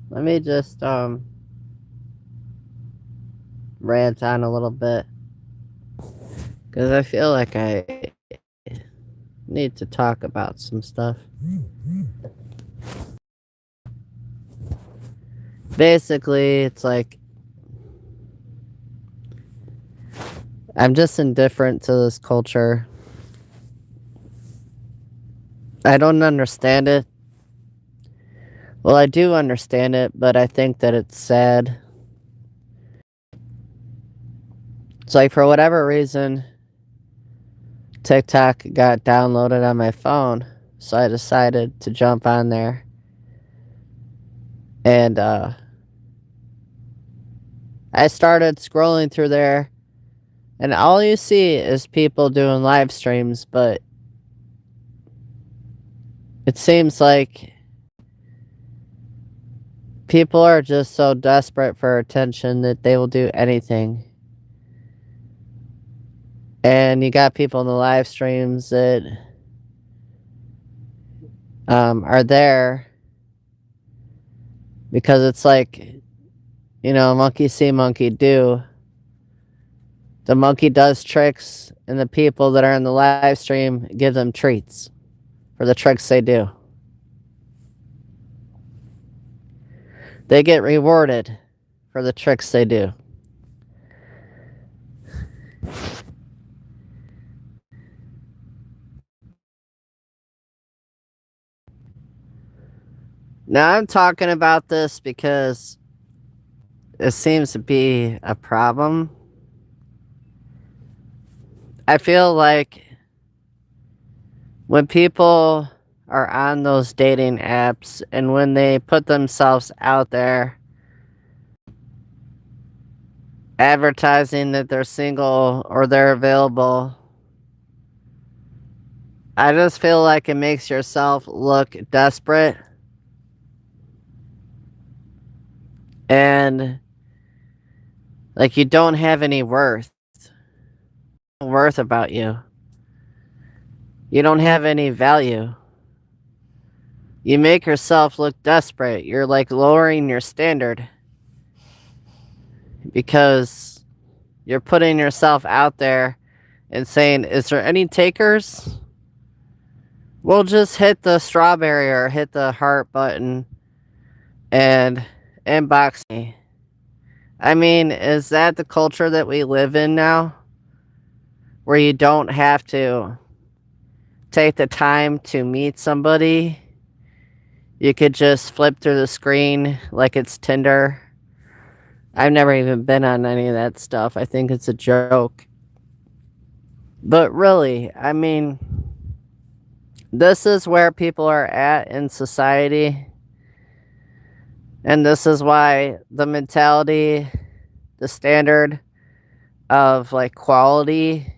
Let me just rant on a little bit because I feel like I need to talk about some stuff. Basically, it's like I'm just indifferent to this culture. I don't understand it. Well, I do understand it, but I think that it's sad. It's like for whatever reason, TikTok got downloaded on my phone, so I decided to jump on there and I started scrolling through there, and all you see is people doing live streams, but it seems like people are just so desperate for attention that they will do anything. And you got people in the live streams that are there because it's like, monkey see, monkey do. The monkey does tricks, and the people that are in the live stream give them treats for the tricks they do. They get rewarded for the tricks they do. Now, I'm talking about this because it seems to be a problem. I feel like when people are on those dating apps and when they put themselves out there advertising that they're single or they're available, I just feel like it makes yourself look desperate and like you don't have any worth about you. You don't have any value. You make yourself look desperate. You're like lowering your standard because you're putting yourself out there and saying, is there any takers? We'll just hit the strawberry or hit the heart button and inbox me. I mean, is that the culture that we live in now? Where you don't have to take the time to meet somebody? You could just flip through the screen like it's Tinder. I've never even been on any of that stuff. I think it's a joke. But really, I mean, this is where people are at in society. And this is why the mentality, the standard of like quality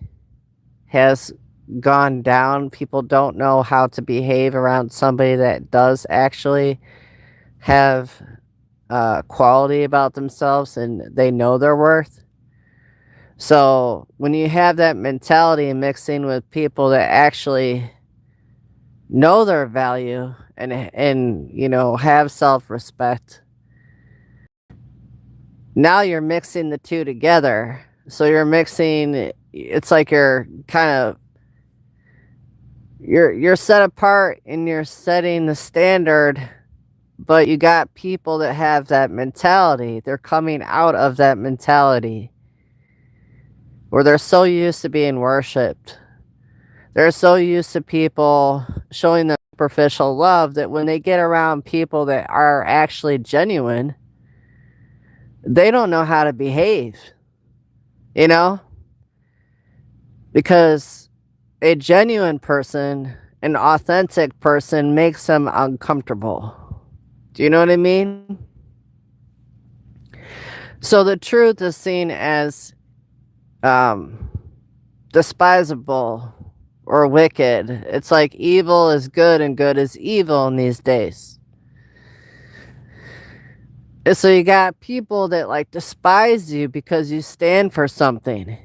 has gone down. People don't know how to behave around somebody that does actually have quality about themselves and they know their worth. So when you have that mentality mixing with people that actually know their value and have self-respect, now you're mixing the two together. So you're mixing, it's like you're kind of you're set apart and you're setting the standard, but you got people that have that mentality. They're coming out of that mentality where they're so used to being worshipped. They're so used to people showing them superficial love that when they get around people that are actually genuine, they don't know how to behave, you know? Because a genuine person, an authentic person makes them uncomfortable. Do you know what I mean? So the truth is seen as um, despisable or wicked. It's like evil is good and good is evil in these days. And so you got people that like despise you because you stand for something.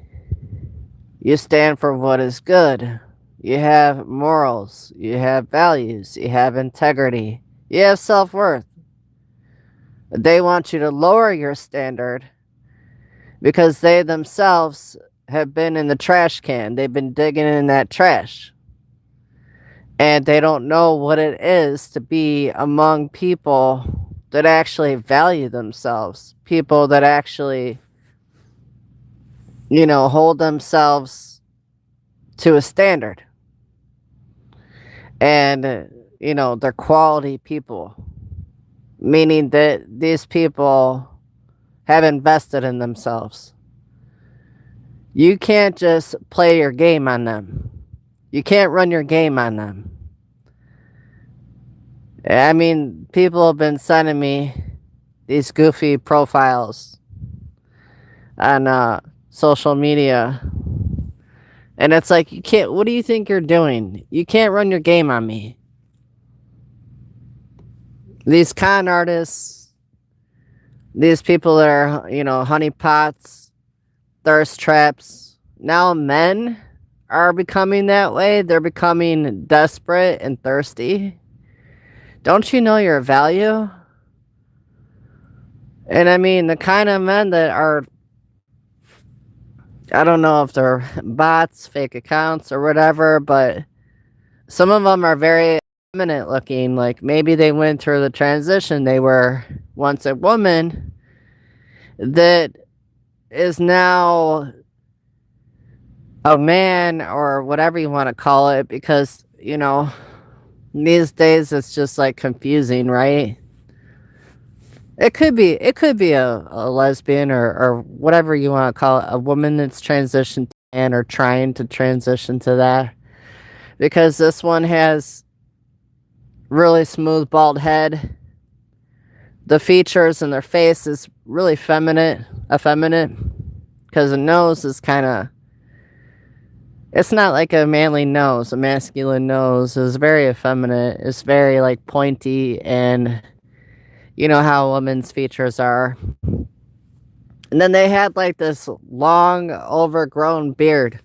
You stand for what is good. You have morals. You have values. You have integrity. You have self-worth. They want you to lower your standard because they themselves have been in the trash can. They've been digging in that trash. And they don't know what it is to be among people that actually value themselves, people that actually, hold themselves to a standard. And, they're quality people, meaning that these people have invested in themselves. You can't just play your game on them. You can't run your game on them. I mean, people have been sending me these goofy profiles on social media. And it's like, what do you think you're doing? You can't run your game on me. These con artists, these people that are, honeypots, thirst traps. Now men are becoming that way. They're becoming desperate and thirsty. Don't you know your value? And I mean, the kind of men that are, I don't know if they're bots, fake accounts, or whatever, but some of them are very eminent looking. Like maybe they went through the transition. They were once a woman that is now a man, or whatever you want to call it, because, these days it's just like confusing, right? It could be a lesbian, or whatever you want to call it, a woman that's transitioned to man or trying to transition to that. Because this one has really smooth bald head. The features in their face is really effeminate, because the nose is kind of, it's not like a manly nose. A masculine nose is very effeminate. It's very like pointy, and you know how women's features are. And then they had like this long, overgrown beard.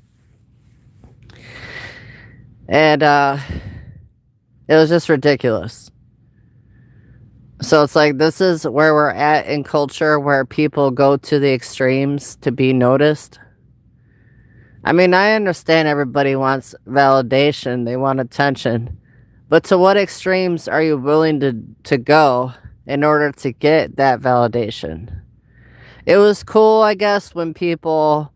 And it was just ridiculous. So it's like, this is where we're at in culture, where people go to the extremes to be noticed. I mean, I understand everybody wants validation, they want attention. But to what extremes are you willing to go in order to get that validation? It was cool, I guess, when people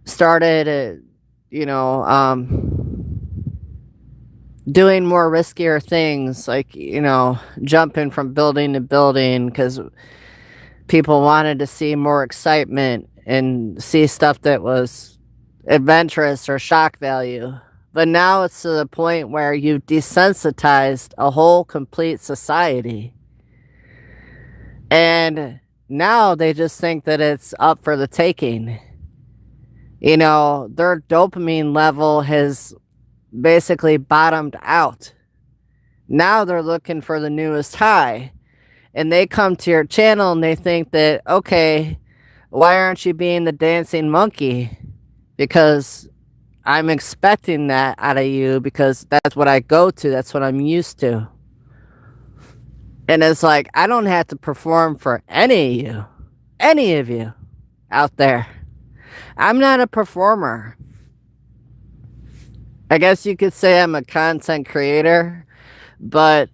started, doing more riskier things, like, jumping from building to building, because people wanted to see more excitement and see stuff that was adventurous or shock value. But now it's to the point where you've desensitized a whole complete society. And now they just think that it's up for the taking. Their dopamine level has basically bottomed out. Now they're looking for the newest high. And they come to your channel and they think that, okay, why aren't you being the dancing monkey? Because I'm expecting that out of you, because that's what I go to. That's what I'm used to. And it's like, I don't have to perform for any of you out there. I'm not a performer. I guess you could say I'm a content creator, but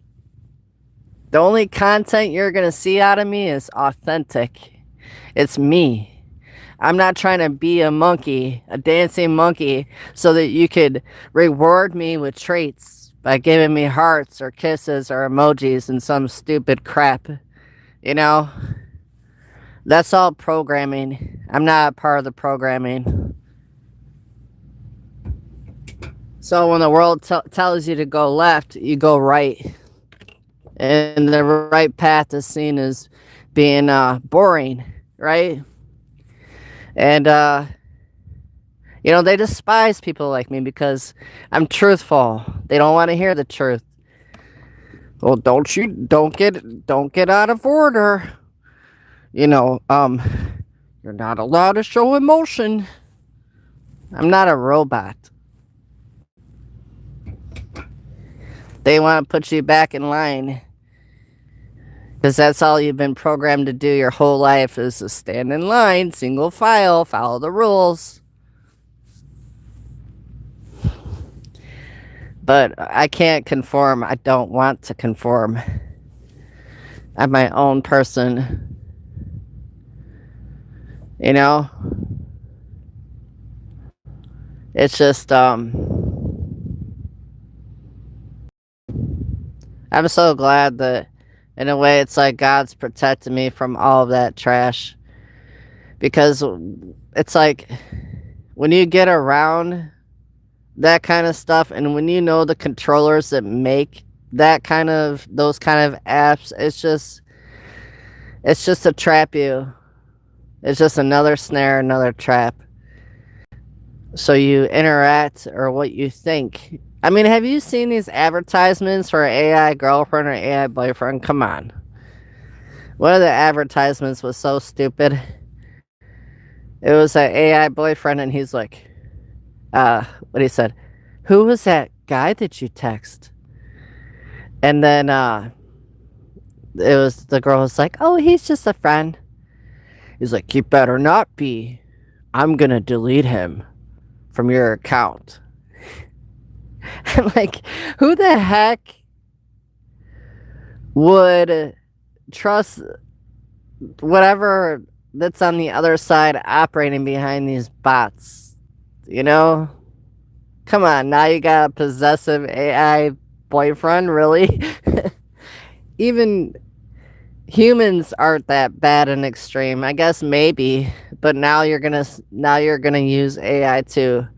the only content you're going to see out of me is authentic. It's me. I'm not trying to be a monkey, a dancing monkey, so that you could reward me with traits by giving me hearts or kisses or emojis and some stupid crap. That's all programming. I'm not a part of the programming. So when the world tells you to go left, you go right. And the right path is seen as being boring, right? And, they despise people like me because I'm truthful. They don't want to hear the truth. Well, don't get out of order. You're not allowed to show emotion. I'm not a robot. They want to put you back in line. Because that's all you've been programmed to do your whole life is to stand in line, single file, follow the rules. But I can't conform. I don't want to conform. I'm my own person. You know? It's just, I'm so glad that, in a way, it's like God's protected me from all of that trash. Because it's like, when you get around that kind of stuff, and when you know the controllers that make those kind of apps, it's just to trap you. It's just another snare, another trap. So you interact or what you think. I mean, have you seen these advertisements for AI girlfriend or AI boyfriend? Come on. One of the advertisements was so stupid. It was an AI boyfriend, and he's like, what he said, who was that guy that you text? And then it was the girl was like, oh, he's just a friend. He's like, you better not be. I'm gonna delete him from your account. I'm like, who the heck would trust whatever that's on the other side operating behind these bots? You know? Come on, now you got a possessive AI boyfriend, really? Even humans aren't that bad and extreme. I guess maybe, but now you're gonna use AI to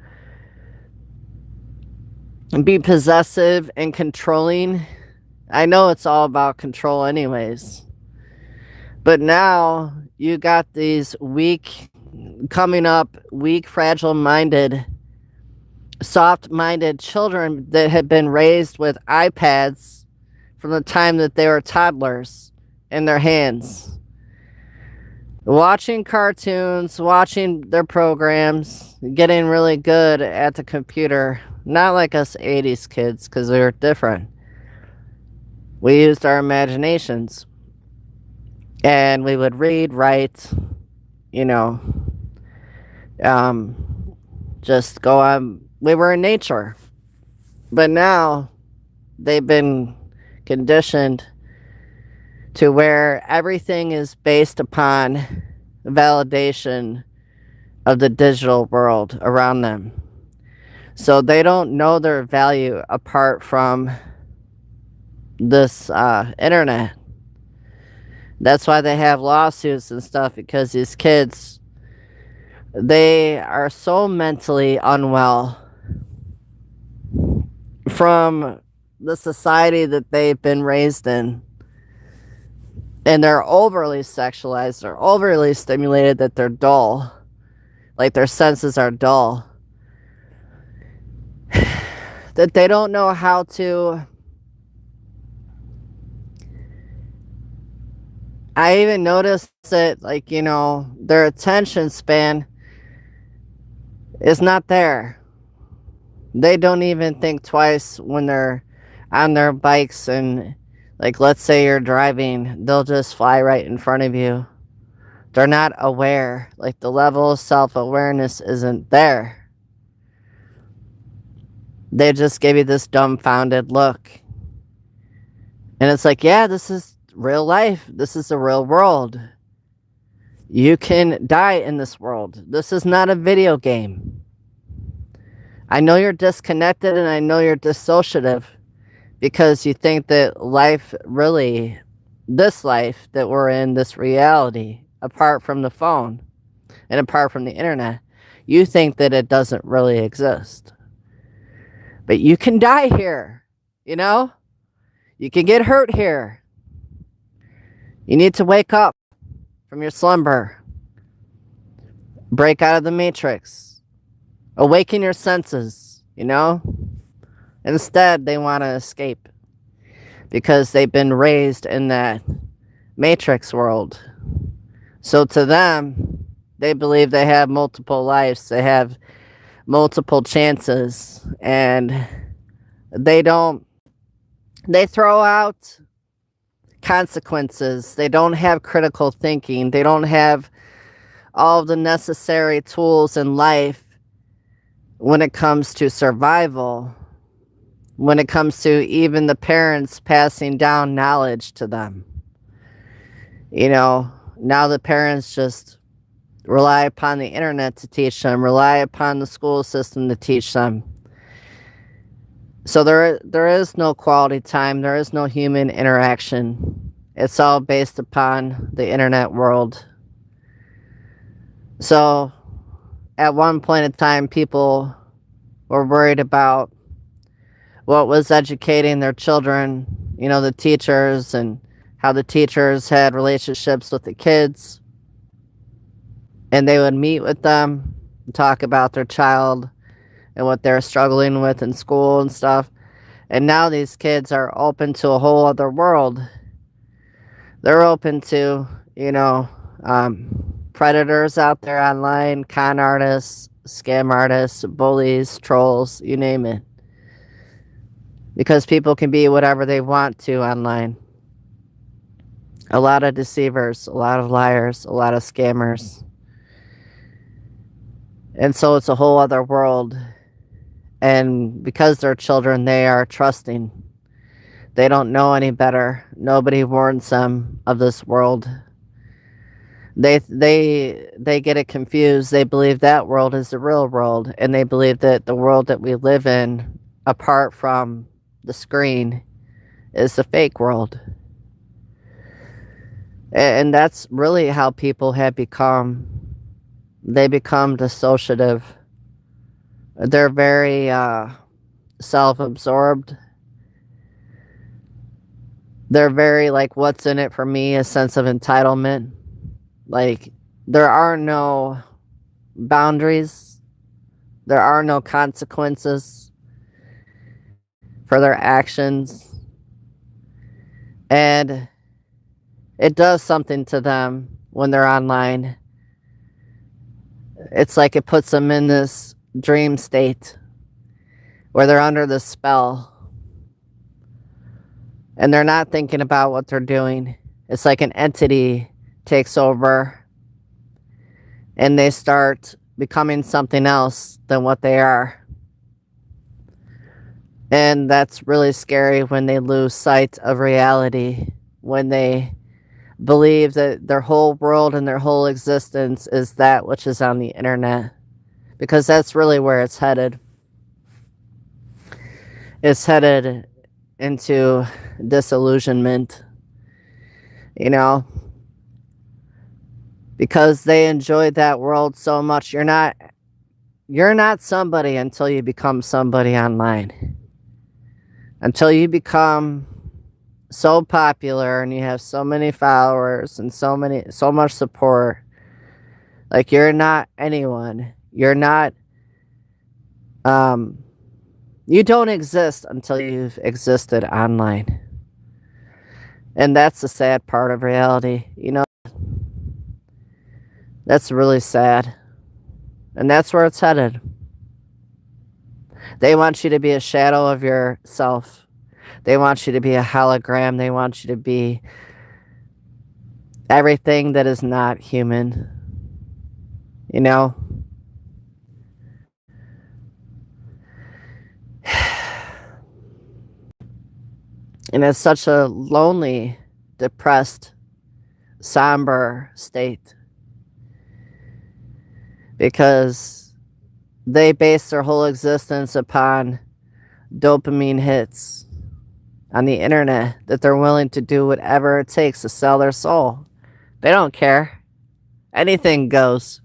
be possessive and controlling. I know it's all about control anyways. But now you got these weak, fragile-minded, soft-minded children that have been raised with iPads from the time that they were toddlers in their hands. Watching cartoons, watching their programs, getting really good at the computer. Not like us 80s kids, because we were different. We used our imaginations. And we would read, write, you know, just go on. We were in nature. But now they've been conditioned to where everything is based upon validation of the digital world around them. So they don't know their value apart from this internet. That's why they have lawsuits and stuff, because these kids, they are so mentally unwell from the society that they've been raised in. And they're overly sexualized, they're overly stimulated, that they're dull. Like their senses are dull. That they don't know how to... I even noticed that, like, you know, their attention span is not there. They don't even think twice when they're on their bikes, and, like, let's say you're driving, they'll just fly right in front of you. They're not aware. Like, the level of self-awareness isn't there. They just give you this dumbfounded look. And it's like, yeah, this is real life. This is the real world. You can die in this world. This is not a video game. I know you're disconnected and I know you're dissociative because you think that life really, this life that we're in, this reality, apart from the phone and apart from the internet, you think that it doesn't really exist. But you can die here, you know? You can get hurt here. You need to wake up from your slumber. Break out of the matrix. Awaken your senses, you know? Instead, they want to escape because they've been raised in that matrix world. So to them, they believe they have multiple lives. They have multiple chances. And they throw out consequences. They don't have critical thinking. They don't have all the necessary tools in life when it comes to survival, when it comes to even the parents passing down knowledge to them. You know, now the parents just rely upon the internet to teach them, rely upon the school system to teach them. So there is no quality time, there is no human interaction. It's all based upon the internet world. So at one point in time, people were worried about what was educating their children, you know, the teachers, and how the teachers had relationships with the kids. And they would meet with them and talk about their child and what they're struggling with in school and stuff. And now these kids are open to a whole other world. They're open to, you know, predators out there online, con artists, scam artists, bullies, trolls, you name it. Because people can be whatever they want to online. A lot of deceivers, a lot of liars, a lot of scammers. And so it's a whole other world. And because they're children, they are trusting. They don't know any better. Nobody warns them of this world. They get it confused. They believe that world is the real world, and they believe that the world that we live in, apart from the screen, is the fake world. And that's really how people have become. They become dissociative. They're very self-absorbed. They're very like, what's in it for me? A sense of entitlement. Like, there are no boundaries. There are no consequences for their actions. And it does something to them when they're online. It's like it puts them in this dream state where they're under the spell. And they're not thinking about what they're doing. It's like an entity takes over and they start becoming something else than what they are. And that's really scary when they lose sight of reality, when they believe that their whole world and their whole existence is that which is on the internet, because that's really where it's headed. It's headed into disillusionment, you know, because they enjoyed that world so much. You're not somebody until you become somebody online. Until you become so popular and you have so many followers and so much support. Like, you're not anyone. You're not you don't exist until you've existed online. And that's the sad part of reality, you know. That's really sad. And that's where it's headed. They want you to be a shadow of yourself. They want you to be a hologram. They want you to be everything that is not human. You know? And it's such a lonely, depressed, somber state. Because they base their whole existence upon dopamine hits on the internet, that they're willing to do whatever it takes to sell their soul. They don't care. Anything goes.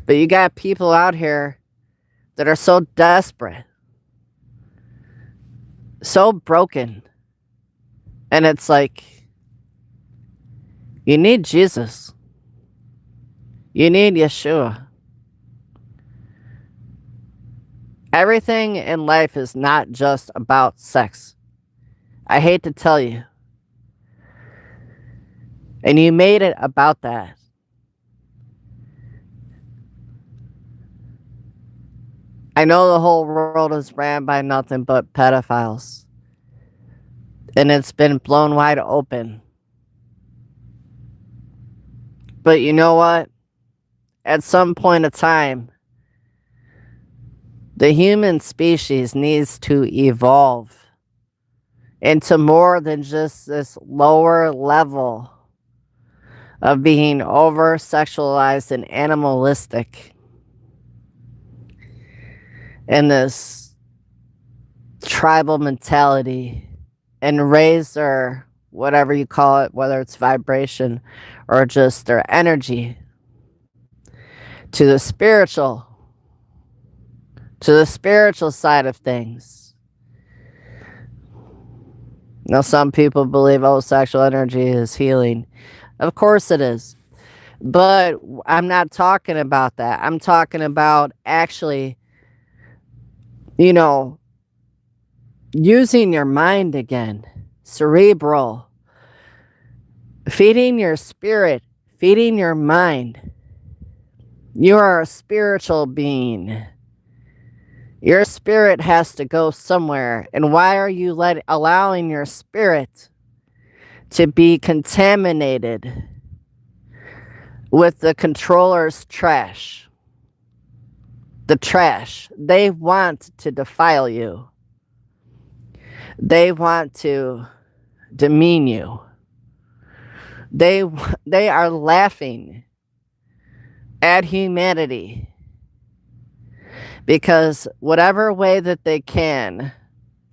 But you got people out here that are so desperate, so broken. And it's like, you need Jesus. You need Yeshua. Everything in life is not just about sex. I hate to tell you. And you made it about that. I know the whole world is ran by nothing but pedophiles. and it's been blown wide open. But you know what? At some point of time, the human species needs to evolve into more than just this lower level of being over sexualized and animalistic, and this tribal mentality, and raise their, whatever you call it, whether it's vibration or just their energy, to the spiritual side of things. Now, some people believe, oh, sexual energy is healing. Of course it is. But I'm not talking about that. I'm talking about actually, you know, using your mind again. Cerebral. Feeding your spirit. Feeding your mind. You are a spiritual being. Your spirit has to go somewhere. And why are you allowing your spirit to be contaminated with the controller's trash? The trash. They want to defile you. They want to demean you. They are laughing at humanity because whatever way that they can,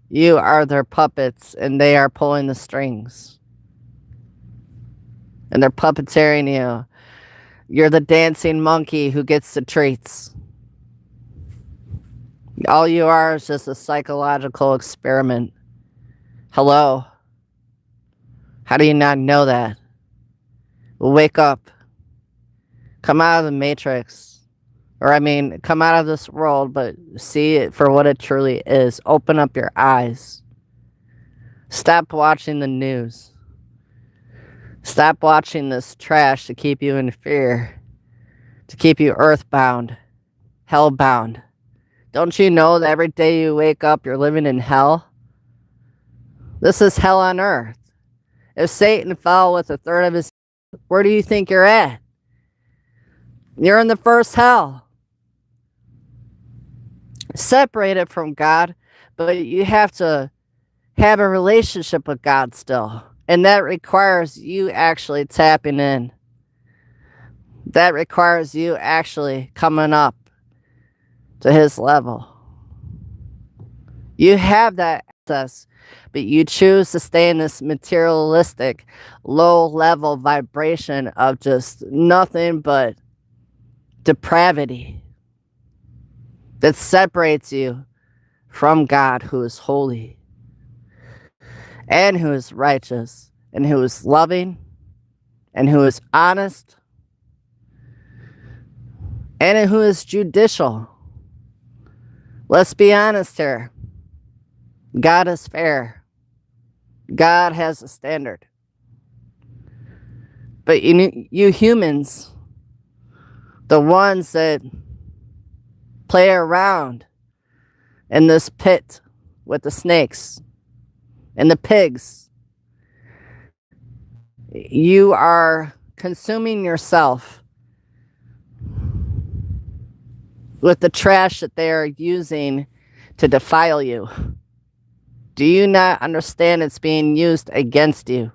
you are their puppets and they are pulling the strings. And they're puppeteering you. You're the dancing monkey who gets the treats. All you are is just a psychological experiment. Hello? How do you not know that? Wake up. Come out of the matrix. Or come out of this world, but see it for what it truly is. Open up your eyes. Stop watching the news. Stop watching this trash to keep you in fear. To keep you earthbound. Hellbound. Don't you know that every day you wake up, you're living in hell? This is hell on earth. If Satan fell with a third of his, where do you think you're at? You're in the first hell. Separated from God, but you have to have a relationship with God still. And that requires you actually tapping in. That requires you actually coming up to his level. You have that access, but you choose to stay in this materialistic, low-level vibration of just nothing but depravity that separates you from God, who is holy and who is righteous and who is loving and who is honest and who is judicial. Let's be honest here. God is fair. God has a standard. But you humans, the ones that play around in this pit with the snakes and the pigs, you are consuming yourself with the trash that they are using to defile you. Do you not understand it's being used against you?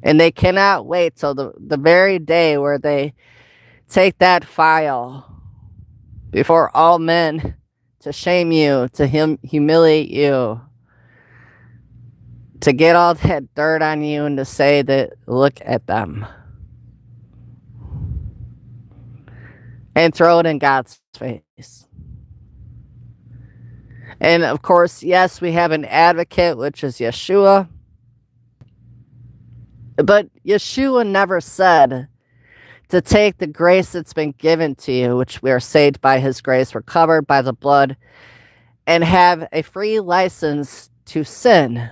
And they cannot wait till the very day where they take that file before all men to shame you, to humiliate you, to get all that dirt on you and to say that, look at them. And throw it in God's face. And of course, yes, we have an advocate, which is Yeshua. But Yeshua never said to take the grace that's been given to you, which we are saved by his grace, we're covered by the blood, and have a free license to sin.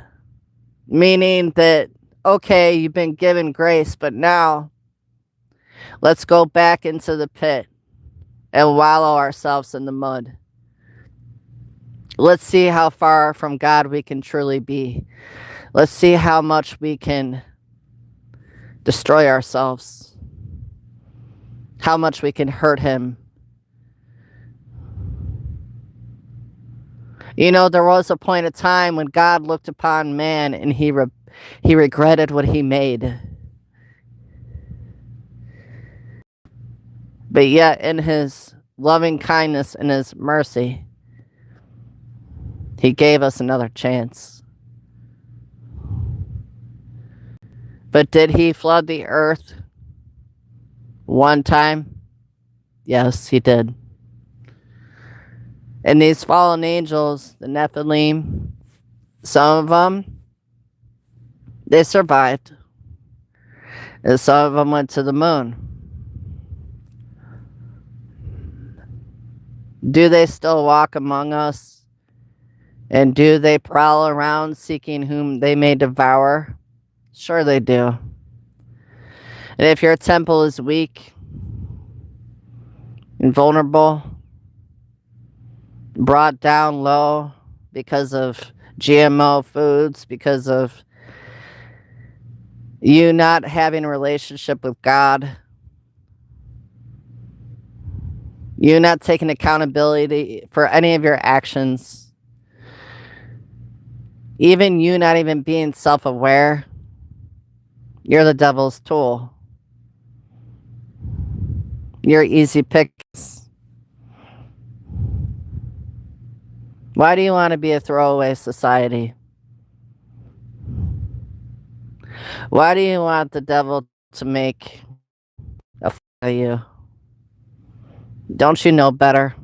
Meaning that, okay, you've been given grace, but now let's go back into the pit and wallow ourselves in the mud. Let's see how far from God we can truly be. Let's see how much we can destroy ourselves, how much we can hurt him. You know, there was a point of time when God looked upon man and he regretted what he made. But yet, in his loving kindness and his mercy, he gave us another chance. But did he flood the earth one time? Yes, he did. And these fallen angels, the Nephilim, some of them, they survived. And some of them went to the moon. Do they still walk among us? And do they prowl around seeking whom they may devour? Sure they do. And if your temple is weak and vulnerable, brought down low because of GMO foods, because of you not having a relationship with God, you not taking accountability for any of your actions, even you not even being self-aware, you're the devil's tool. You're easy picks. Why do you want to be a throwaway society? Why do you want the devil to make a fool of you? Don't you know better?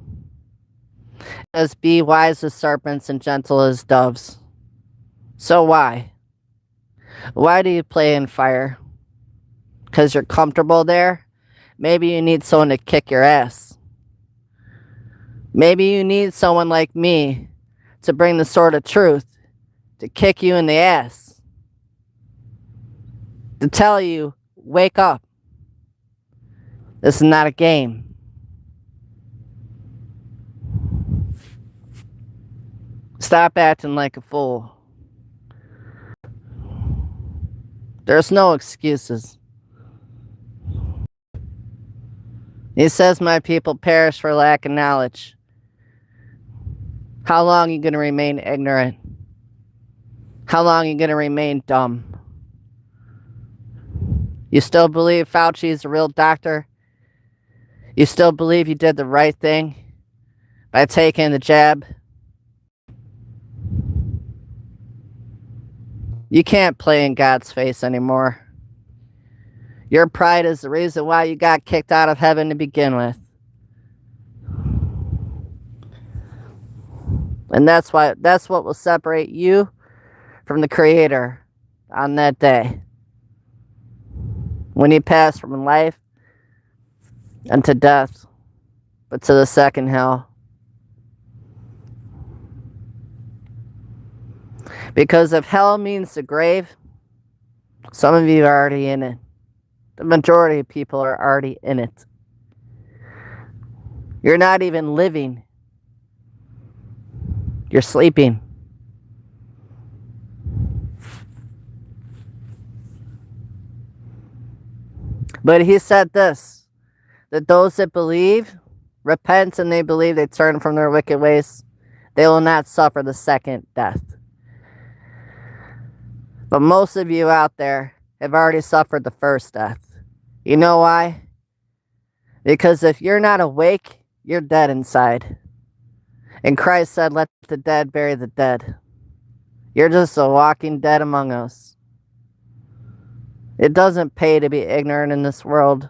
As be wise as serpents and gentle as doves. So why? Why do you play in fire? Because you're comfortable there? Maybe you need someone to kick your ass. Maybe you need someone like me to bring the sword of truth, to kick you in the ass, to tell you, wake up. This is not a game. Stop acting like a fool. There's no excuses. He says, my people perish for lack of knowledge. How long are you going to remain ignorant? How long are you going to remain dumb? You still believe Fauci is a real doctor? You still believe you did the right thing by taking the jab? You can't play in God's face anymore. Your pride is the reason why you got kicked out of heaven to begin with. And that's what will separate you from the Creator on that day. When you pass from life unto death, but to the second hell. Because if hell means the grave, some of you are already in it. The majority of people are already in it. You're not even living. You're sleeping. But he said this, that those that believe, repent, and they believe they turn from their wicked ways, they will not suffer the second death. But most of you out there have already suffered the first death. You know why? Because if you're not awake, you're dead inside. And Christ said, let the dead bury the dead. You're just a walking dead among us. It doesn't pay to be ignorant in this world.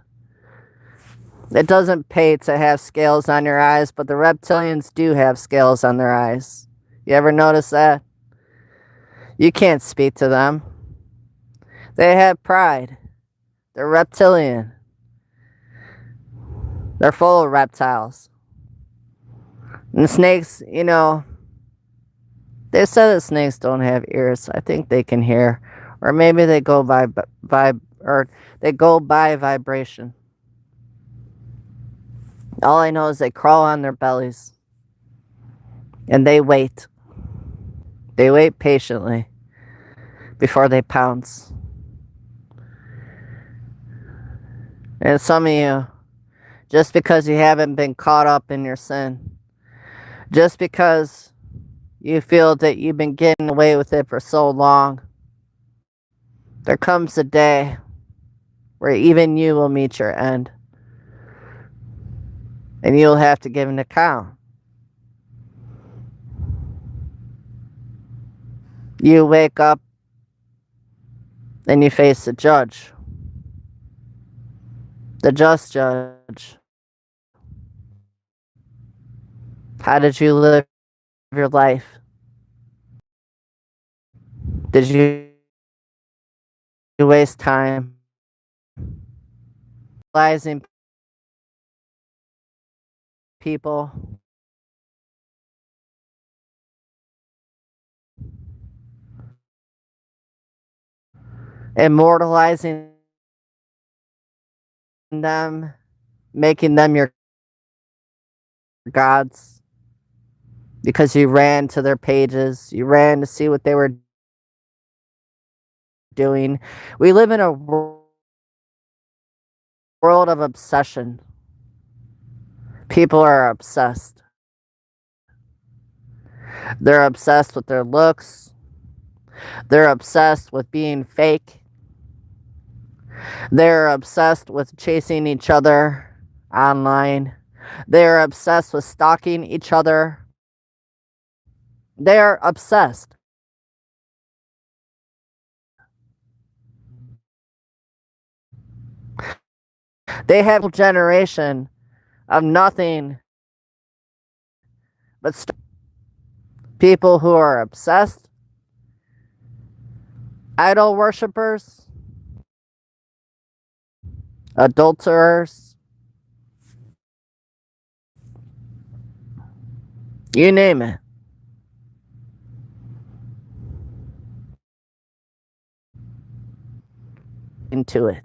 It doesn't pay to have scales on your eyes, but the reptilians do have scales on their eyes. You ever notice that? You can't speak to them. They have pride. They're reptilian. They're full of reptiles. And the snakes, you know, they said that snakes don't have ears. I think they can hear. Or maybe they go by vibration. All I know is they crawl on their bellies. And they wait. They wait patiently before they pounce. And some of you, just because you haven't been caught up in your sin, just because you feel that you've been getting away with it for so long, there comes a day where even you will meet your end. And you'll have to give an account. You wake up and you face the judge. The just judge. How did you live your life? Did you waste time analyzing people? Immortalizing them, making them your gods? Because you ran to their pages, you ran to see what they were doing. We live in a world of obsession. People are obsessed. They're obsessed with their looks. They're obsessed with being fake. They're obsessed with chasing each other online. They're obsessed with stalking each other. They're obsessed. They have a generation of nothing but people who are obsessed, idol worshippers, adulterers, you name it. Into it.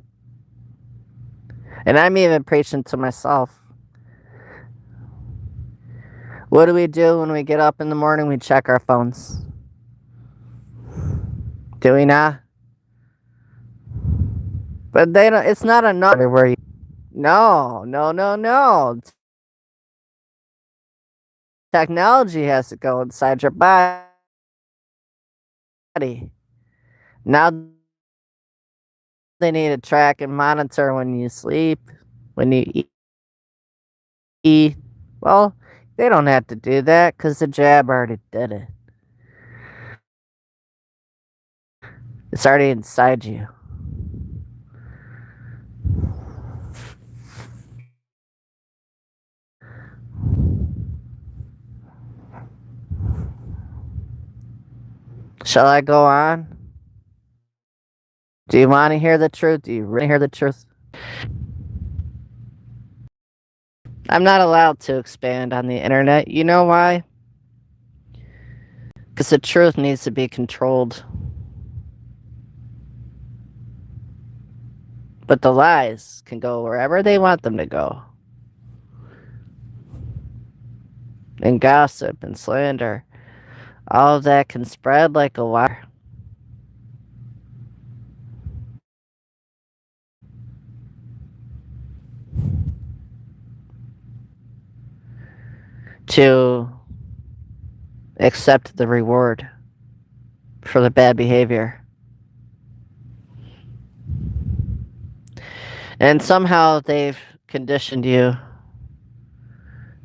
And I'm even preaching to myself. What do we do when we get up in the morning? We check our phones. Do we not? But they don't. It's not enough. Where you? No. Technology has to go inside your body. Now they need to track and monitor when you sleep, when you eat. Well, they don't have to do that because the jab already did it. It's already inside you. Shall I go on? Do you want to hear the truth? Do you really hear the truth? I'm not allowed to expand on the internet. You know why? Because the truth needs to be controlled. But the lies can go wherever they want them to go. And gossip and slander, all of that can spread like a wire. To accept the reward for the bad behavior. And somehow they've conditioned you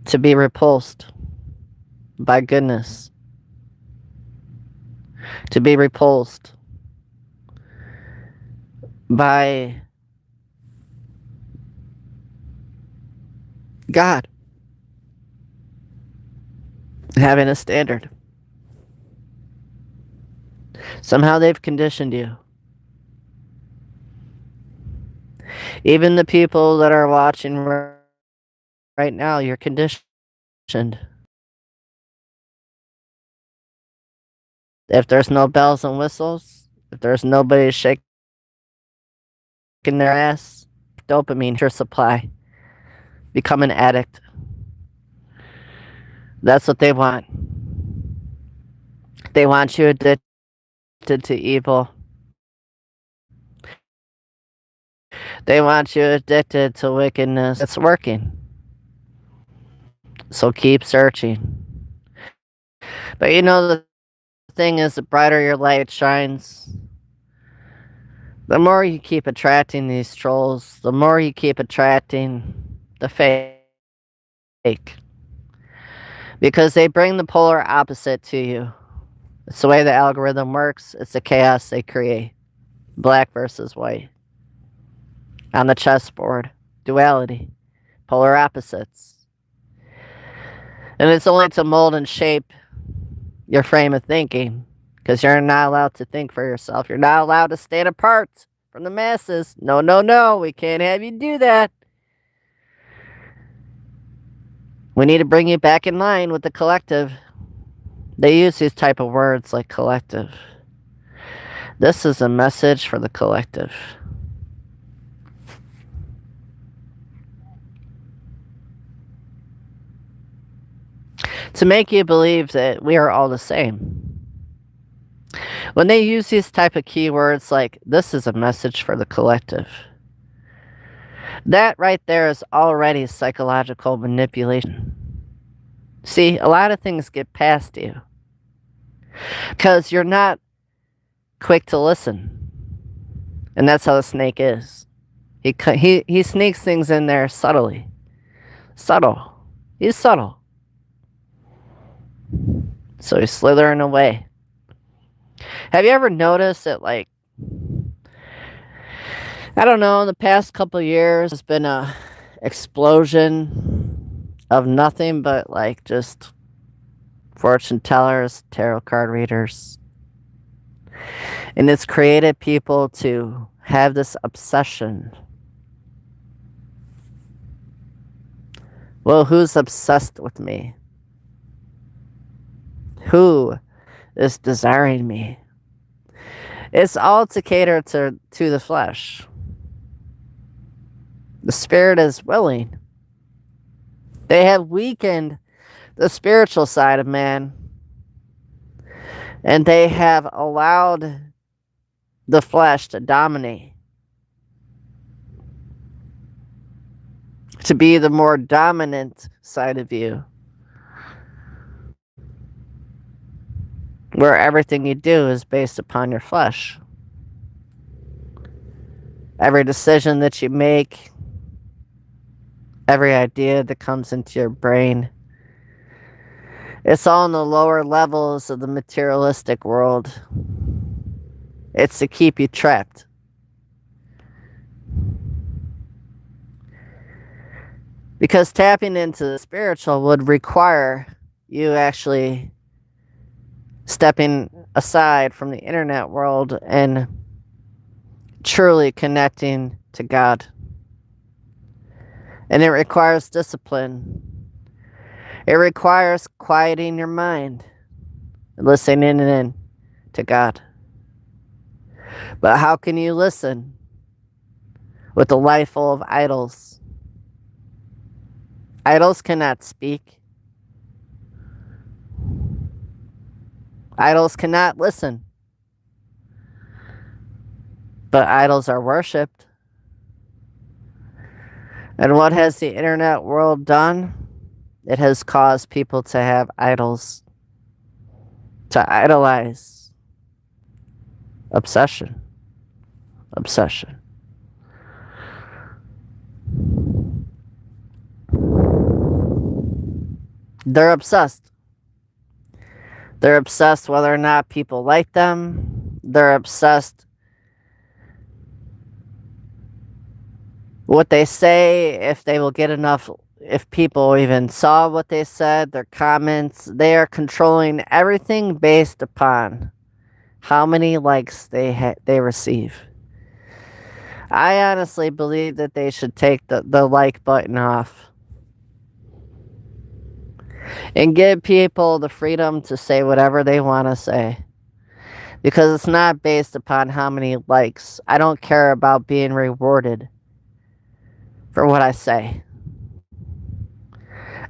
to be repulsed by goodness. To be repulsed by God having a standard. Somehow they've conditioned you. Even the people that are watching right now, you're conditioned. If there's no bells and whistles, if there's nobody shaking their ass, dopamine, your supply. Become an addict. That's what they want. They want you addicted to evil. They want you addicted to wickedness. It's working. So keep searching. But you know, the thing is, the brighter your light shines, the more you keep attracting these trolls, the more you keep attracting the fake. Because they bring the polar opposite to you. It's the way the algorithm works, it's the chaos they create. Black versus white. On the chessboard, duality, polar opposites. And it's only to mold and shape your frame of thinking, because you're not allowed to think for yourself. You're not allowed to stand apart from the masses. No, no, no, we can't have you do that. We need to bring you back in line with the collective. They use these type of words like collective. This is a message for the collective. To make you believe that we are all the same. When they use these type of keywords like, this is a message for the collective, that right there is already psychological manipulation. See, a lot of things get past you because you're not quick to listen. And that's how the snake is. He sneaks things in there subtly. Subtle. He's subtle. So he's slithering away. Have you ever noticed that, like, I don't know, in the past couple of years, there's been a explosion of nothing but, like, just fortune tellers, tarot card readers. And it's created people to have this obsession. Well, who's obsessed with me? Who is desiring me? It's all to cater to the flesh. The spirit is willing. They have weakened the spiritual side of man, and they have allowed the flesh to dominate, to be the more dominant side of you, where everything you do is based upon your flesh. Every decision that you make, every idea that comes into your brain, it's all in the lower levels of the materialistic world. It's to keep you trapped. Because tapping into the spiritual would require you actually stepping aside from the internet world and truly connecting to God. And it requires discipline. It requires quieting your mind and listening in to God. But how can you listen with a life full of idols? Idols cannot speak. Idols cannot listen. But idols are worshipped. And what has the internet world done? It has caused people to have idols, to idolize. Obsession. Obsession. They're obsessed. They're obsessed whether or not people like them. They're obsessed what they say, if they will get enough, if people even saw what they said, their comments. They are controlling everything based upon how many likes they receive. I honestly believe that they should take the like button off and give people the freedom to say whatever they want to say. Because it's not based upon how many likes. I don't care about being rewarded for what I say.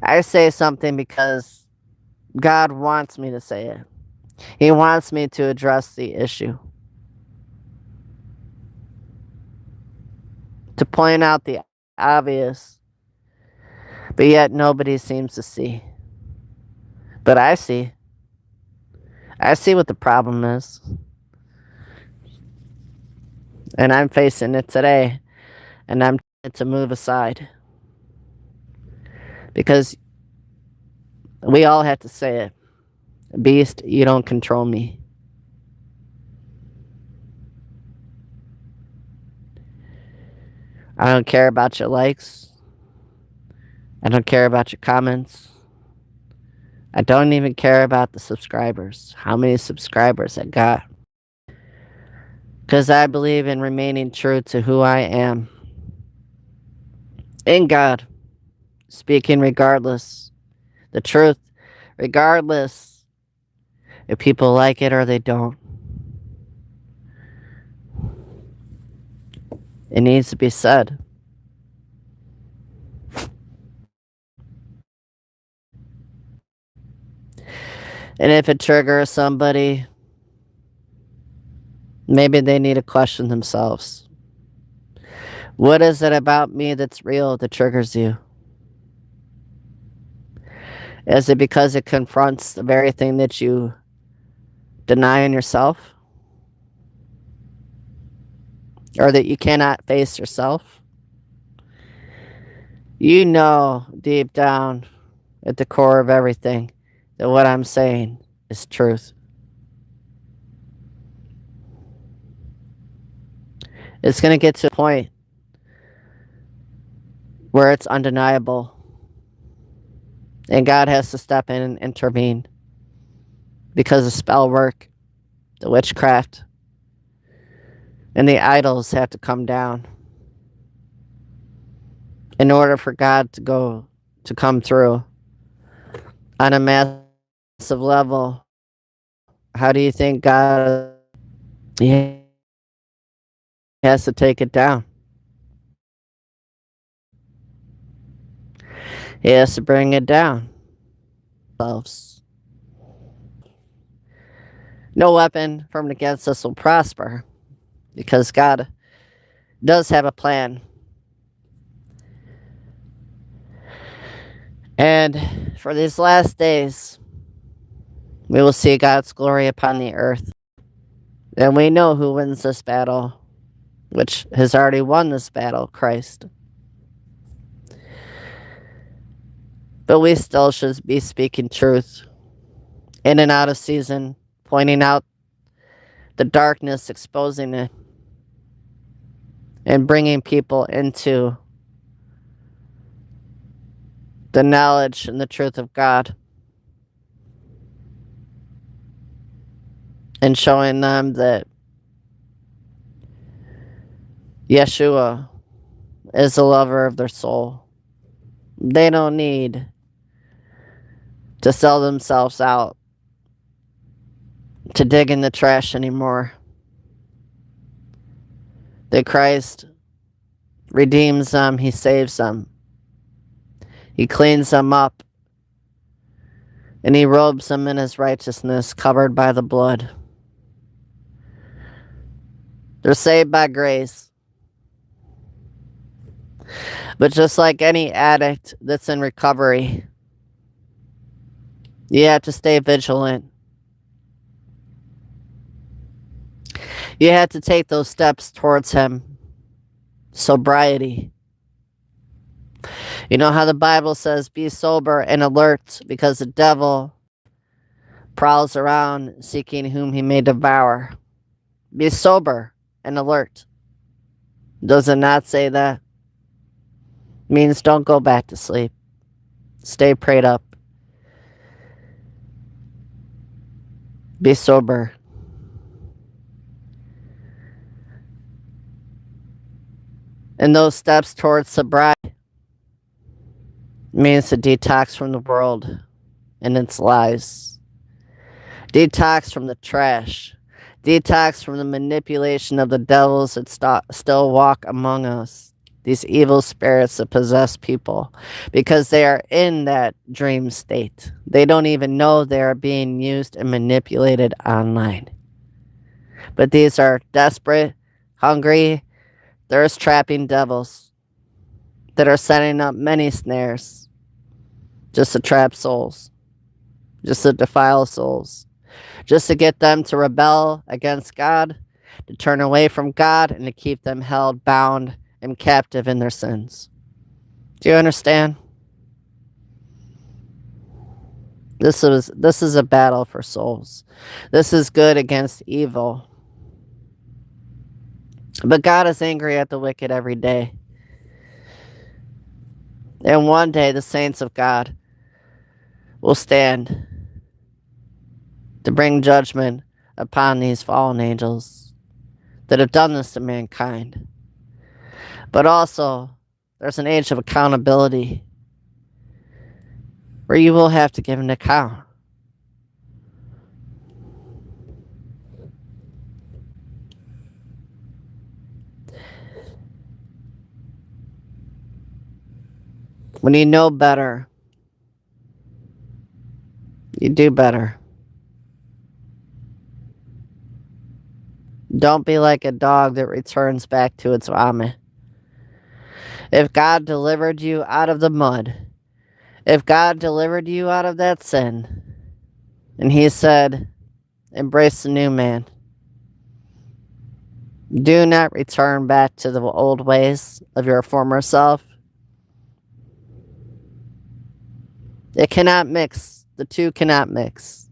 I say something because God wants me to say it. He wants me to address the issue, to point out the obvious, but yet nobody seems to see. But I see. I see what the problem is. And I'm facing it today. And I'm trying to move aside. Because we all have to say it. Beast, you don't control me. I don't care about your likes. I don't care about your comments. I don't even care about the subscribers. How many subscribers I got. Because I believe in remaining true to who I am. In God. Speaking regardless. The truth. Regardless if people like it or they don't. It needs to be said. And if it triggers somebody, maybe they need to question themselves. What is it about me that's real that triggers you? Is it because it confronts the very thing that you deny in yourself? Or that you cannot face yourself? You know deep down at the core of everything that what I'm saying is truth. It's going to get to a point where it's undeniable. And God has to step in and intervene. Because the spell work, the witchcraft, and the idols have to come down. In order for God to come through on a massive level. How do you think God has to take it down? He has to bring it down. No weapon formed against us will prosper, because God does have a plan. And for these last days, we will see God's glory upon the earth. And we know who wins this battle, which has already won this battle, Christ. But we still should be speaking truth in and out of season, pointing out the darkness, exposing it, and bringing people into the knowledge and the truth of God. And showing them that Yeshua is the lover of their soul. They don't need to sell themselves out to dig in the trash anymore. That Christ redeems them, He saves them. He cleans them up. And He robes them in His righteousness, covered by the blood. They're saved by grace. But just like any addict that's in recovery, you have to stay vigilant. You have to take those steps towards Him. Sobriety. You know how the Bible says, be sober and alert, because the devil prowls around seeking whom he may devour. Be sober and alert. Does it not say that? It means don't go back to sleep. Stay prayed up. Be sober. And those steps towards sobriety means to detox from the world and its lies. Detox from the trash. Detox from the manipulation of the devils that still walk among us. these evil spirits that possess people, because they are in that dream state. They don't even know they are being used and manipulated online. But these are desperate, hungry, thirst trapping devils that are setting up many snares just to trap souls, just to defile souls, just to get them to rebel against God, to turn away from God, and to keep them held, bound, and captive in their sins. Do you understand? This is a battle for souls. This is good against evil. But God is angry at the wicked every day. And one day the saints of God will stand to bring judgment upon these fallen angels that have done this to mankind. But also, there's an age of accountability where you will have to give an account. When you know better, you do better. Don't be like a dog that returns back to its vomit. If God delivered you out of the mud, if God delivered you out of that sin, and He said, embrace the new man, do not return back to the old ways of your former self. It cannot mix. The two cannot mix.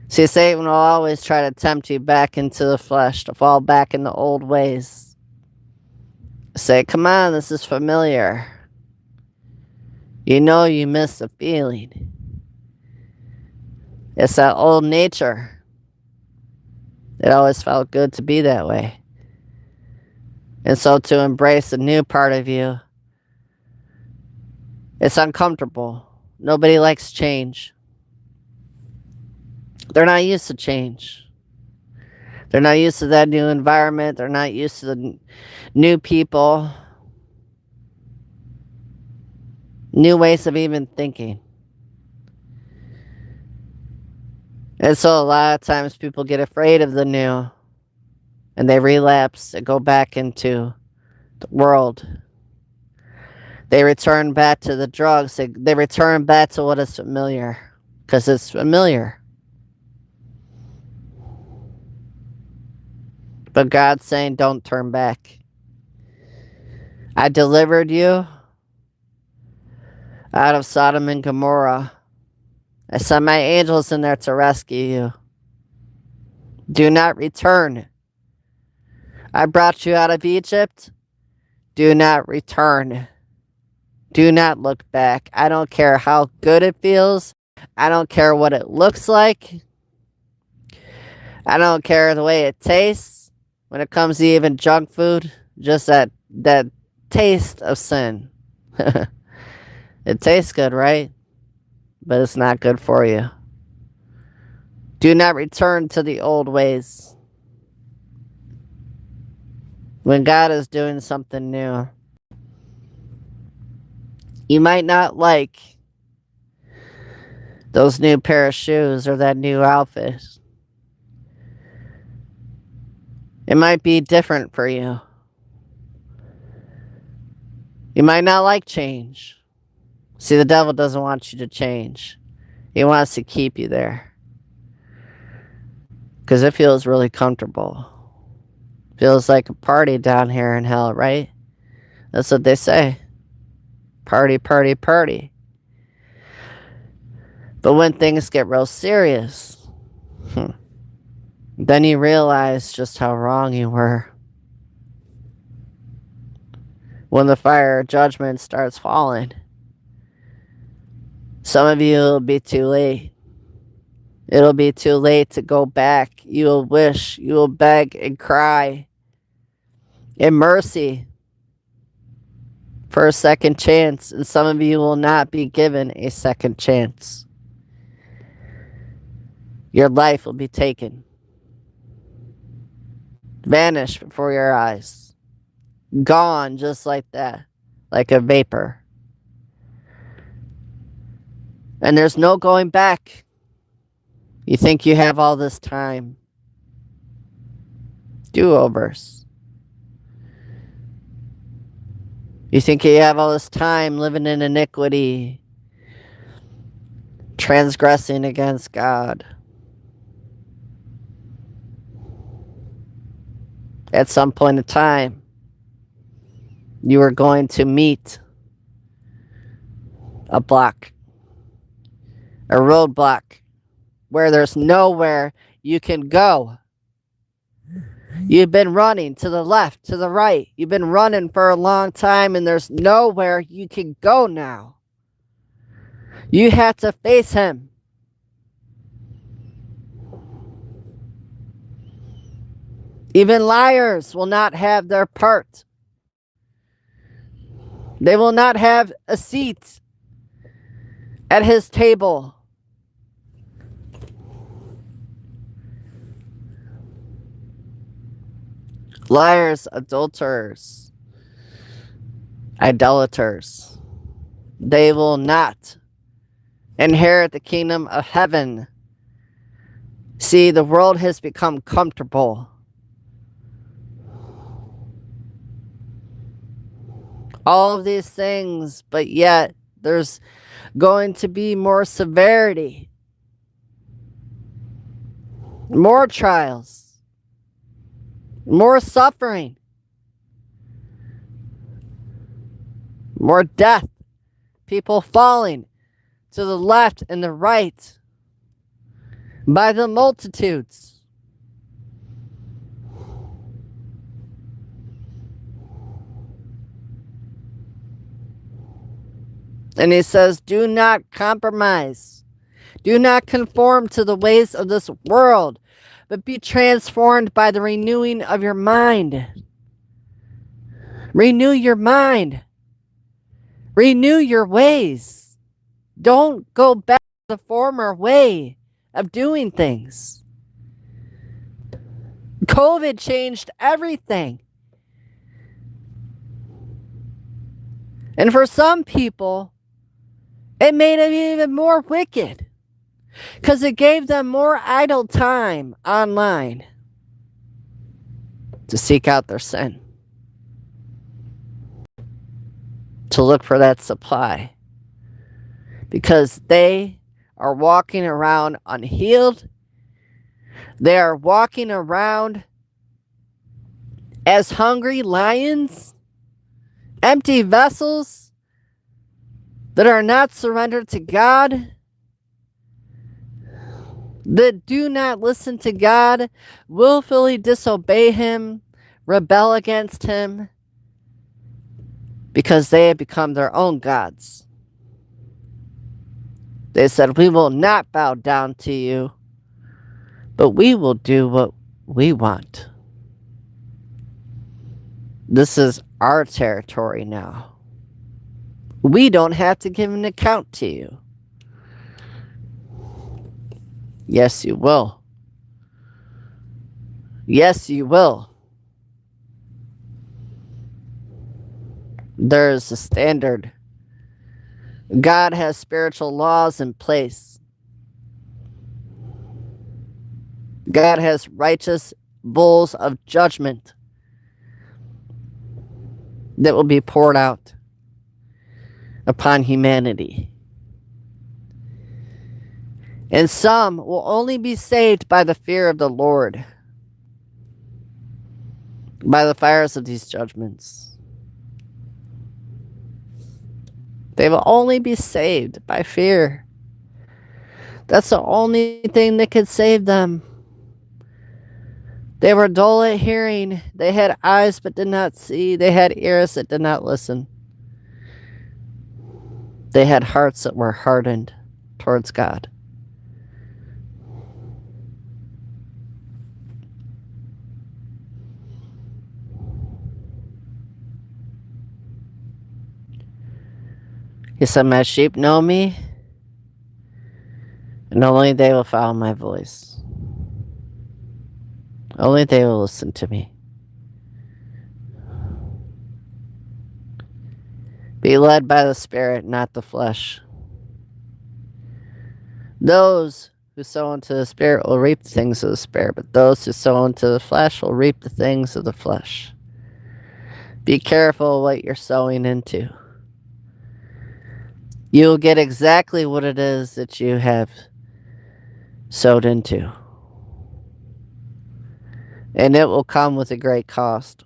See, Satan will always try to tempt you back into the flesh, to fall back in the old ways. Say, come on, this is familiar. You know you miss the feeling. It's that old nature. It always felt good to be that way. And so to embrace a new part of you, it's uncomfortable. Nobody likes change. They're not used to change. They're not used to that new environment. They're not used to the new people. New ways of even thinking. And so a lot of times people get afraid of the new. And they relapse and go back into the world. They return back to the drugs. They return back to what is familiar. Because it's familiar. But God's saying, don't turn back. I delivered you out of Sodom and Gomorrah. I sent my angels in there to rescue you. Do not return. I brought you out of Egypt. Do not return. Do not look back. I don't care how good it feels. I don't care what it looks like. I don't care the way it tastes. When it comes to even junk food, just that taste of sin. It tastes good, right? But it's not good for you. Do not return to the old ways. When God is doing something new, you might not like those new pair of shoes or that new outfit. It might be different for you. You might not like change. See, the devil doesn't want you to change. He wants to keep you there. Because it feels really comfortable. Feels like a party down here in hell, right? That's what they say. Party, party, party. But when things get real serious, then you realize just how wrong you were. When the fire of judgment starts falling, some of you will be too late. It'll be too late to go back. You will wish, you will beg and cry in mercy for a second chance, and some of you will not be given a second chance. Your life will be taken. Vanish before your eyes. Gone just like that, like a vapor. And there's no going back. You think you have all this time. Do-overs. You think you have all this time living in iniquity, transgressing against God. At some point in time, you are going to meet a block, a roadblock, where there's nowhere you can go. You've been running to the left, to the right. You've been running for a long time, and there's nowhere you can go now. You have to face him. Even liars will not have their part. They will not have a seat at his table. Liars, adulterers, idolaters, they will not inherit the kingdom of heaven. See, the world has become comfortable. All of these things, but yet there's going to be more severity, more trials, more suffering, more death, people falling to the left and the right by the multitudes. And he says, do not compromise. Do not conform to the ways of this world, but be transformed by the renewing of your mind. Renew your mind. Renew your ways. Don't go back to the former way of doing things. COVID changed everything. And for some people, it made it even more wicked because it gave them more idle time online to seek out their sin, to look for that supply, because they are walking around unhealed. They are walking around as hungry lions, empty vessels that are not surrendered to God, that do not listen to God, willfully disobey him, rebel against him, because they have become their own gods. They said, we will not bow down to you, but we will do what we want. This is our territory now. We don't have to give an account to you. Yes, you will. Yes, you will. There is a standard. God has spiritual laws in place. God has righteous bowls of judgment that will be poured out upon humanity. And some will only be saved by the fear of the Lord, by the fires of these judgments. They will only be saved by fear. That's the only thing that could save them. They were dull at hearing. They had eyes but did not see. They had ears that did not listen. They had hearts that were hardened towards God. He said, my sheep know me, and only they will follow my voice. Only they will listen to me. Be led by the Spirit, not the flesh. Those who sow into the Spirit will reap the things of the Spirit, but those who sow into the flesh will reap the things of the flesh. Be careful what you're sowing into. You'll get exactly what it is that you have sowed into. And it will come with a great cost.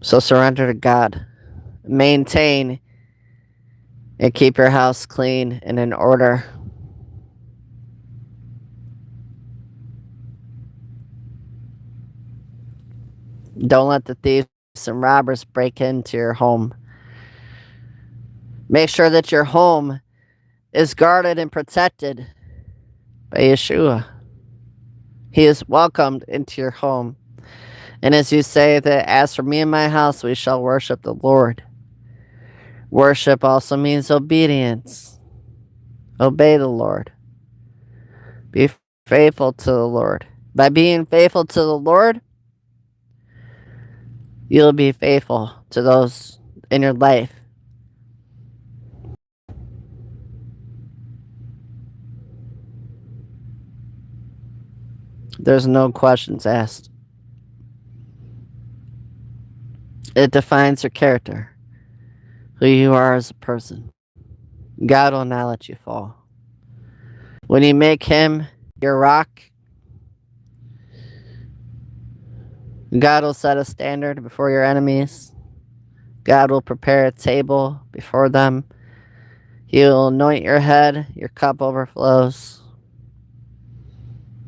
So surrender to God. Maintain and keep your house clean and in order. Don't let the thieves and robbers break into your home. Make sure that your home is guarded and protected by Yeshua. He is welcomed into your home. And as you say that, as for me and my house, we shall worship the Lord. Worship also means obedience. Obey the Lord. Be faithful to the Lord. By being faithful to the Lord, you'll be faithful to those in your life. There's no questions asked. It defines your character, who you are as a person. God will not let you fall. When you make Him your rock, God will set a standard before your enemies. God will prepare a table before them. He will anoint your head, your cup overflows.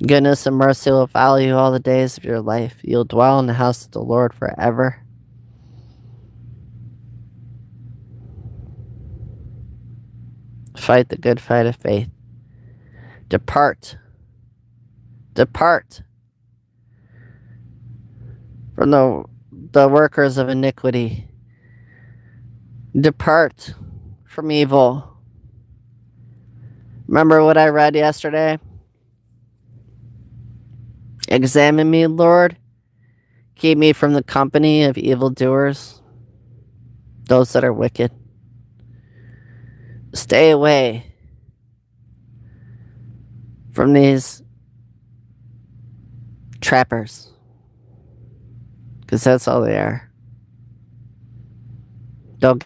Goodness and mercy will follow you all the days of your life. You'll dwell in the house of the Lord forever. Fight the good fight of faith. Depart from the workers of iniquity. Depart from evil. Remember what I read yesterday? Examine me, Lord. Keep me from the company of evildoers, those that are wicked. Stay away from these trappers, because that's all they are. Don't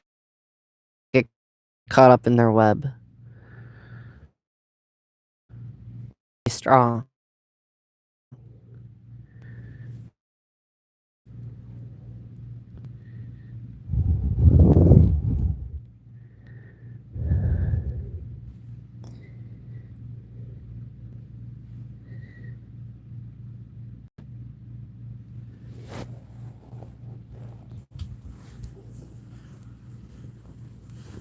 get caught up in their web. Be strong.